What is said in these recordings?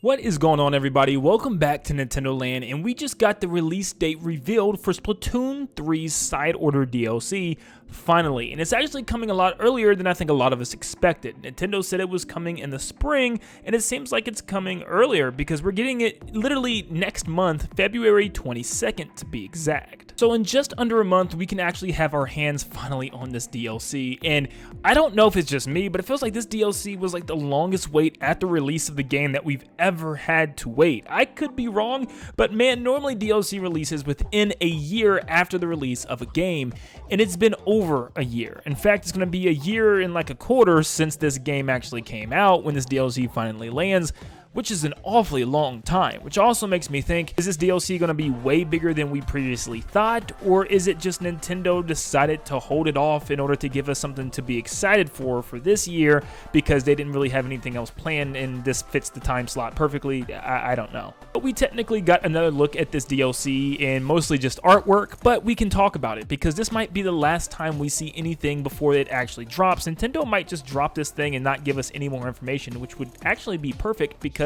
What is going on, everybody? Welcome back to Nintendo Land, and we just got the release date revealed for Splatoon 3's Side Order DLC, finally. And it's actually coming a lot earlier than I think a lot of us expected. Nintendo said it was coming in the spring, and it seems like it's coming earlier because we're getting it literally next month, February 22nd to be exact. So in just under a month, we can actually have our hands finally on this DLC, and I don't know if it's just me, but it feels like this DLC was like the longest wait at the release of the game that we've ever had to wait. I could be wrong, but man, normally DLC releases within a year after the release of a game, and it's been over a year. In fact, it's going to be a year and like a quarter since this game actually came out when this DLC finally lands, which is an awfully long time, which also makes me think, is this DLC going to be way bigger than we previously thought, or is it just Nintendo decided to hold it off in order to give us something to be excited for this year because they didn't really have anything else planned and this fits the time slot perfectly? I don't know. But we technically got another look at this DLC and mostly just artwork, but we can talk about it because this might be the last time we see anything before it actually drops. Nintendo might just drop this thing and not give us any more information, which would actually be perfect because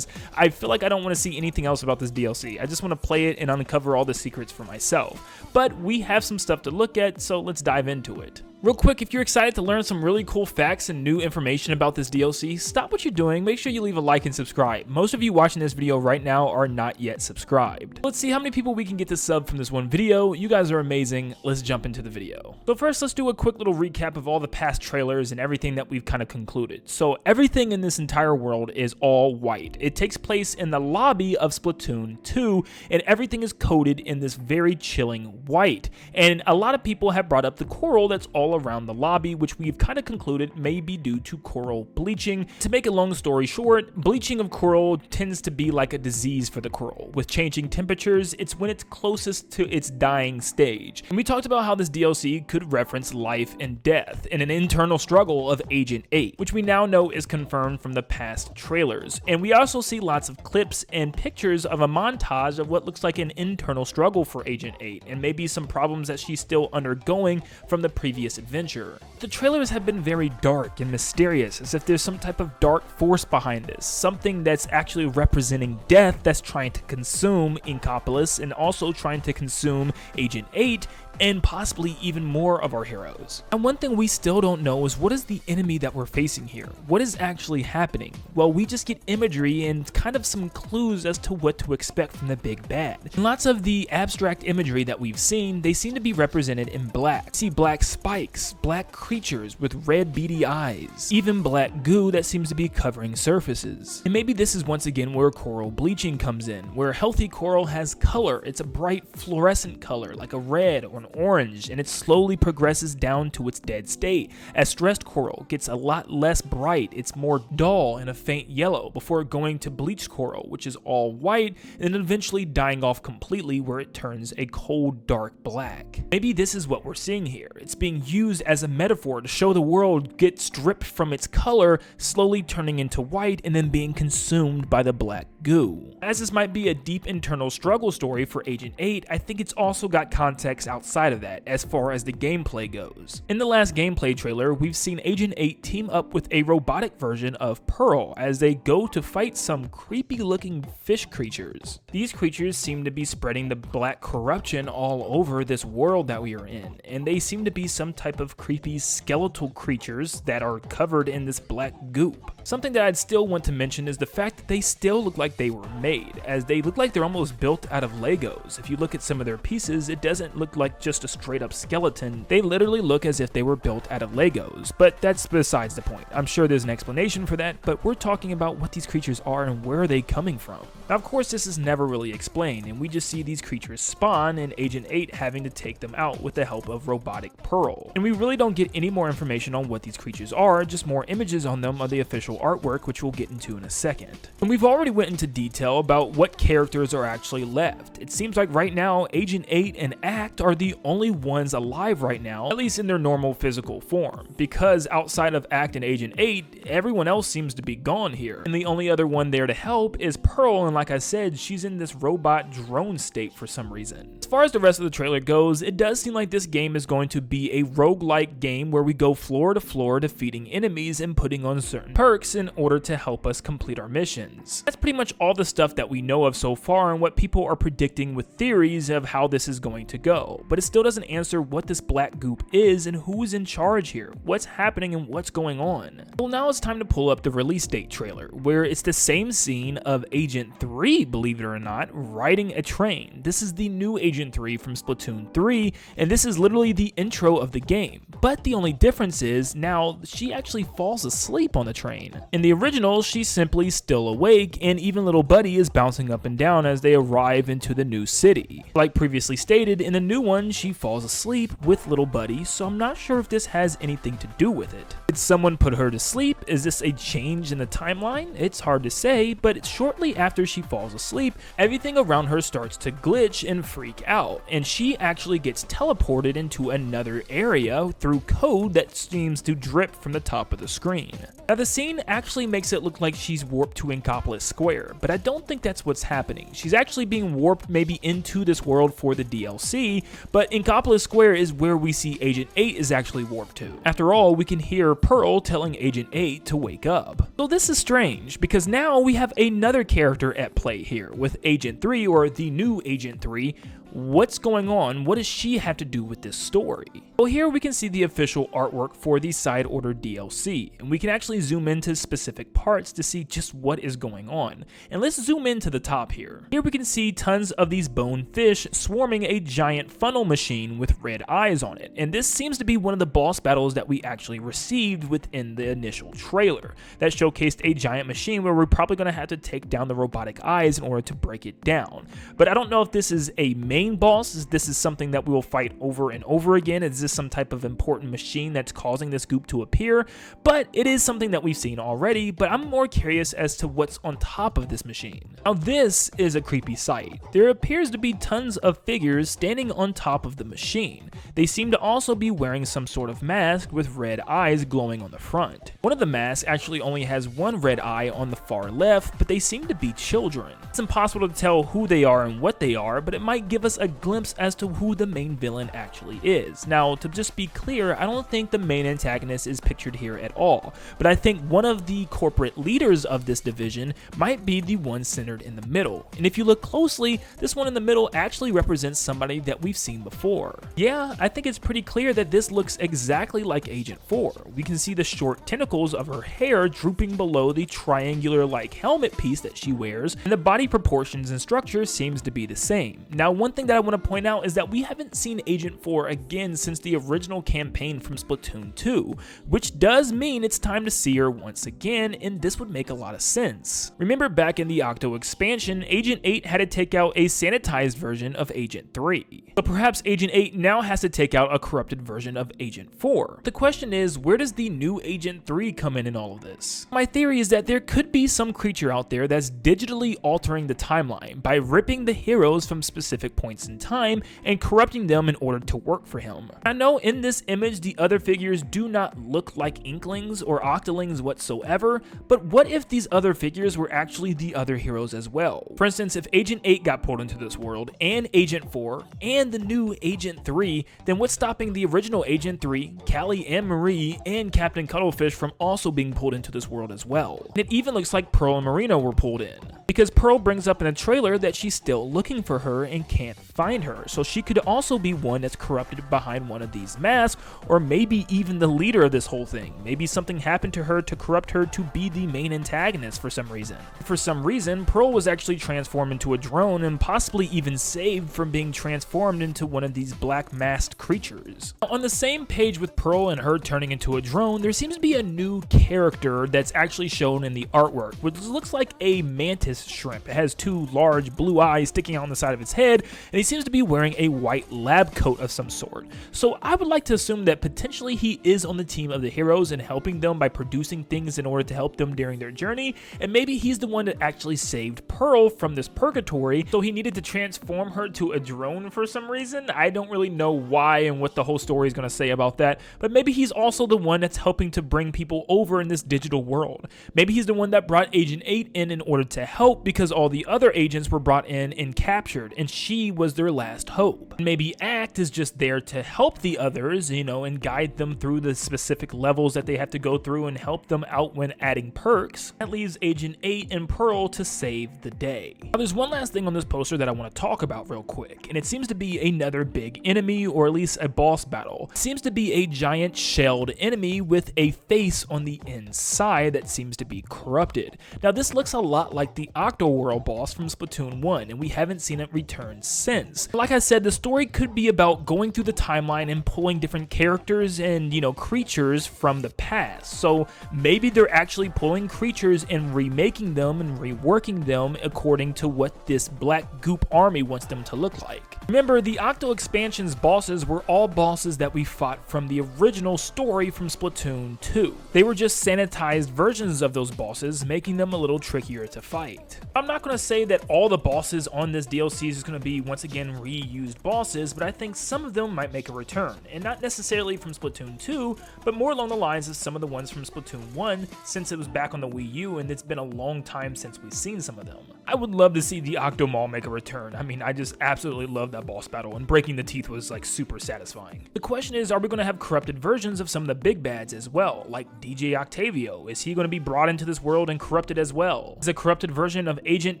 I feel like I don't want to see anything else about this DLC. I just want to play it and uncover all the secrets for myself. But we have some stuff to look at, so let's dive into it. Real quick, if you're excited to learn some really cool facts and new information about this DLC, stop what you're doing, make sure you leave a like and subscribe. Most of you watching this video right now are not yet subscribed. Let's see how many people we can get to sub from this one video. You guys are amazing. Let's jump into the video. So first, let's do a quick little recap of all the past trailers and everything that we've kind of concluded. So everything in this entire world is all white. It takes place in the lobby of Splatoon 2, and everything is coated in this very chilling white. And a lot of people have brought up the coral that's all around the lobby, which we've kind of concluded may be due to coral bleaching. To make a long story short, bleaching of coral tends to be like a disease for the coral. With changing temperatures, it's when it's closest to its dying stage. And we talked about how this DLC could reference life and death in an internal struggle of Agent 8, which we now know is confirmed from the past trailers. And we also see lots of clips and pictures of a montage of what looks like an internal struggle for Agent 8, and maybe some problems that she's still undergoing from the previous adventure. The trailers have been very dark and mysterious, as if there's some type of dark force behind this, something that's actually representing death that's trying to consume Inkopolis and also trying to consume Agent 8 and possibly even more of our heroes. And one thing we still don't know is what is the enemy that we're facing here? What is actually happening? Well, we just get imagery and kind of some clues as to what to expect from the big bad. And lots of the abstract imagery that we've seen, they seem to be represented in black. See black spikes, black creatures with red beady eyes, even black goo that seems to be covering surfaces. And maybe this is once again where coral bleaching comes in, where healthy coral has color. It's a bright fluorescent color like a red or an orange, and it slowly progresses down to its dead state. As stressed coral gets a lot less bright, it's more dull and a faint yellow before going to bleached coral, which is all white, and then eventually dying off completely where it turns a cold dark black. Maybe this is what we're seeing here. It's being used as a metaphor to show the world get stripped from its color, slowly turning into white and then being consumed by the black goo. As this might be a deep internal struggle story for Agent 8, I think it's also got context outside of that as far as the gameplay goes. In the last gameplay trailer, we've seen Agent 8 team up with a robotic version of Pearl as they go to fight some creepy looking fish creatures. These creatures seem to be spreading the black corruption all over this world that we are in, and they seem to be some type of creepy skeletal creatures that are covered in this black goop. Something that I'd still want to mention is the fact that they still look like they were made, as they look like they're almost built out of Legos. If you look at some of their pieces, it doesn't look like just a straight up skeleton. They literally look as if they were built out of Legos, but that's besides the point. I'm sure there's an explanation for that, but we're talking about what these creatures are and where are they coming from. Now, of course, this is never really explained, and we just see these creatures spawn and Agent 8 having to take them out with the help of robotic Pearl. And we really don't get any more information on what these creatures are, just more images on them of the official artwork, which we'll get into in a second. And we've already went into detail about what characters are actually left. It seems like right now, Agent 8 and Act are the only ones alive right now, at least in their normal physical form, because outside of Act and Agent 8, everyone else seems to be gone here. And the only other one there to help is Pearl, and like I said, she's in this robot drone state for some reason. As far as the rest of the trailer goes, it does seem like this game is going to be a roguelike game where we go floor to floor defeating enemies and putting on certain perks in order to help us complete our missions. That's pretty much all the stuff that we know of so far and what people are predicting with theories of how this is going to go, but it still doesn't answer what this black goop is and who's in charge here, what's happening and what's going on. Well, now it's time to pull up the release date trailer, where it's the same scene of Agent 3, believe it or not, riding a train. This is the new Agent 3 from Splatoon 3, and this is literally the intro of the game. But the only difference is now she actually falls asleep on the train. In the original, she's simply still awake, and even little Buddy is bouncing up and down as they arrive into the new city. Like previously stated, in the new one, she falls asleep with little Buddy, so I'm not sure if this has anything to do with it. Did someone put her to sleep? Is this a change in the timeline? It's hard to say, but shortly after she falls asleep, everything around her starts to glitch and freak out, and she actually gets teleported into another area through code that seems to drip from the top of the screen. Now the scene actually makes it look like she's warped to Inkopolis Square, but I don't think that's what's happening. She's actually being warped maybe into this world for the DLC, but Inkopolis Square is where we see Agent 8 is actually warped to. After all, we can hear Pearl telling Agent 8 to wake up. So this is strange, because now we have another character at play here with Agent 3, or the new Agent 3. What's going on? What does she have to do with this story? Well, here we can see the official artwork for the Side Order DLC, and we can actually zoom into specific parts to see just what is going on. And let's zoom into the top here. Here we can see tons of these bone fish swarming a giant funnel machine with red eyes on it, and this seems to be one of the boss battles that we actually received within the initial trailer that showcased a giant machine where we're probably going to have to take down the robotic eyes in order to break it down. But I don't know if this is a main boss. This is something that we will fight over and over again. Is this some type of important machine that's causing this goop to appear? But it is something that we've seen already, but I'm more curious as to what's on top of this machine. Now this is a creepy sight. There appears to be tons of figures standing on top of the machine. They seem to also be wearing some sort of mask with red eyes glowing on the front. One of the masks actually only has one red eye on the far left, but they seem to be children. It's impossible to tell who they are and what they are, but it might give us a glimpse as to who the main villain actually is. Now, to just be clear, I don't think the main antagonist is pictured here at all, but I think one of the corporate leaders of this division might be the one centered in the middle. And if you look closely, this one in the middle actually represents somebody that we've seen before. Yeah, I think it's pretty clear that this looks exactly like Agent 4. We can see the short tentacles of her hair drooping below the triangular-like helmet piece that she wears, and the body proportions and structure seems to be the same. Now, one thing that I want to point out is that we haven't seen Agent 4 again since the original campaign from Splatoon 2, which does mean it's time to see her once again, and this would make a lot of sense. Remember back in the Octo expansion, Agent 8 had to take out a sanitized version of Agent 3. So perhaps Agent 8 now has to take out a corrupted version of Agent 4. The question is, where does the new Agent 3 come in all of this? My theory is that there could be some creature out there that's digitally altering the timeline by ripping the heroes from specific points in time and corrupting them in order to work for him. I know in this image the other figures do not look like Inklings or Octolings whatsoever, but what if these other figures were actually the other heroes as well? For instance, if Agent 8 got pulled into this world, and Agent 4, and the new Agent 3, then what's stopping the original Agent 3, Callie and Marie, and Captain Cuttlefish from also being pulled into this world as well? And it even looks like Pearl and Marina were pulled in, because Pearl brings up in a trailer that she's still looking for her and can't find her, so she could also be one that's corrupted behind one of these masks, or maybe even the leader of this whole thing. Maybe something happened to her to corrupt her to be the main antagonist for some reason. For some reason, Pearl was actually transformed into a drone and possibly even saved from being transformed into one of these black masked creatures. On the same page with Pearl and her turning into a drone, there seems to be a new character that's actually shown in the artwork, which looks like a mantis shrimp. It has two large blue eyes sticking out on the side of its head, and he seems to be wearing a white lab coat of some sort. So I would like to assume that potentially he is on the team of the heroes and helping them by producing things in order to help them during their journey, and maybe he's the one that actually saved Pearl from this purgatory, so he needed to transform her to a drone for some reason. I don't really know why and what the whole story is going to say about that, but maybe he's also the one that's helping to bring people over in this digital world. Maybe he's the one that brought Agent 8 in order to help, because all the other agents were brought in and captured, and she was their last hope. Maybe Act is just there to help the others, you know, and guide them through the specific levels that they have to go through and help them out when adding perks. That leaves Agent 8 and Pearl to save the day. Now, there's one last thing on this poster that I want to talk about real quick, and it seems to be another big enemy, or at least a boss battle. It seems to be a giant shelled enemy with a face on the inside that seems to be corrupted. Now, this looks a lot like the Octoworld boss from Splatoon 1, and we haven't seen it return since. Like I said, the story could be about going through the timeline and pulling different characters and, you know, creatures from the past. So maybe they're actually pulling creatures and remaking them and reworking them according to what this black goop army wants them to look like. Remember, the Octo expansion's bosses were all bosses that we fought from the original story from Splatoon 2. They were just sanitized versions of those bosses, making them a little trickier to fight. I'm not going to say that all the bosses on this DLC is going to be once again reused bosses, but I think some of them might make a return, and not necessarily from Splatoon 2, but more along the lines of some of the ones from Splatoon 1, since it was back on the Wii U and it's been a long time since we've seen some of them. I would love to see the Octomall make a return. I mean, I just absolutely love that boss battle, and breaking the teeth was like super satisfying. The question is, are we going to have corrupted versions of some of the big bads as well, like DJ Octavio? Is he going to be brought into this world and corrupted as well? Is a corrupted version of Agent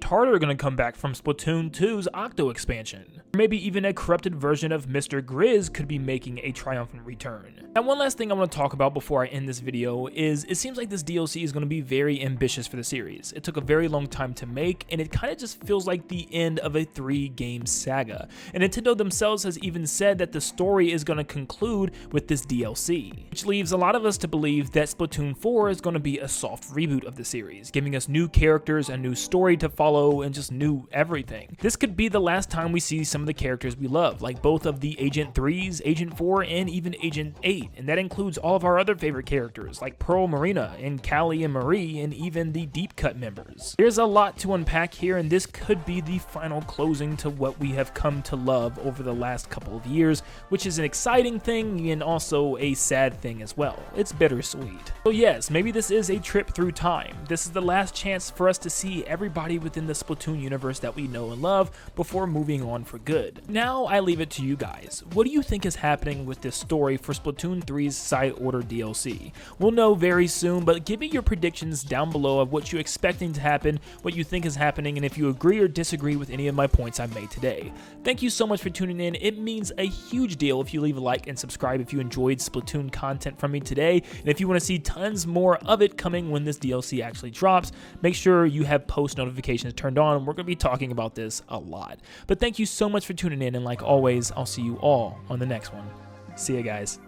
Tartar going to come back from Splatoon 2's Octo expansion? Or maybe even a corrupted version of Mr. Grizz could be making a triumphant return. Now, one last thing I want to talk about before I end this video is it seems like this DLC is going to be very ambitious for the series. It took a very long time to make, and it kind of just feels like the end of a 3-game saga. And Nintendo themselves has even said that the story is going to conclude with this DLC, which leaves a lot of us to believe that Splatoon 4 is going to be a soft reboot of the series, giving us new characters, a new story to follow, and just new everything. This could be the last time we see some of the characters we love, like both of the Agent 3s, Agent 4, and even Agent 8, and that includes all of our other favorite characters, like Pearl Marina, and Callie and Marie, and even the Deep Cut members. There's a lot to unpack here, and this could be the final closing to what we have come to love over the last couple of years, which is an exciting thing and also a sad thing as well. It's bittersweet. So yes, maybe this is a trip through time. This is the last chance for us to see everybody within the Splatoon universe that we know and love before moving on for good. Now I leave it to you guys. What do you think is happening with this story for Splatoon 3's Side Order DLC? We'll know very soon, but give me your predictions down below of what you're expecting to happen, what you think is happening, and if you agree or disagree with any of my points I made today. Thank you so much for tuning in. It means a huge deal if you leave a like and subscribe if you enjoyed Splatoon content from me today, and if you want to see tons more of it coming when this DLC actually drops, make sure you have post notifications turned on. We're going to be talking about this a lot. But thank you so much for tuning in, and like always, I'll see you all on the next one. See ya, guys.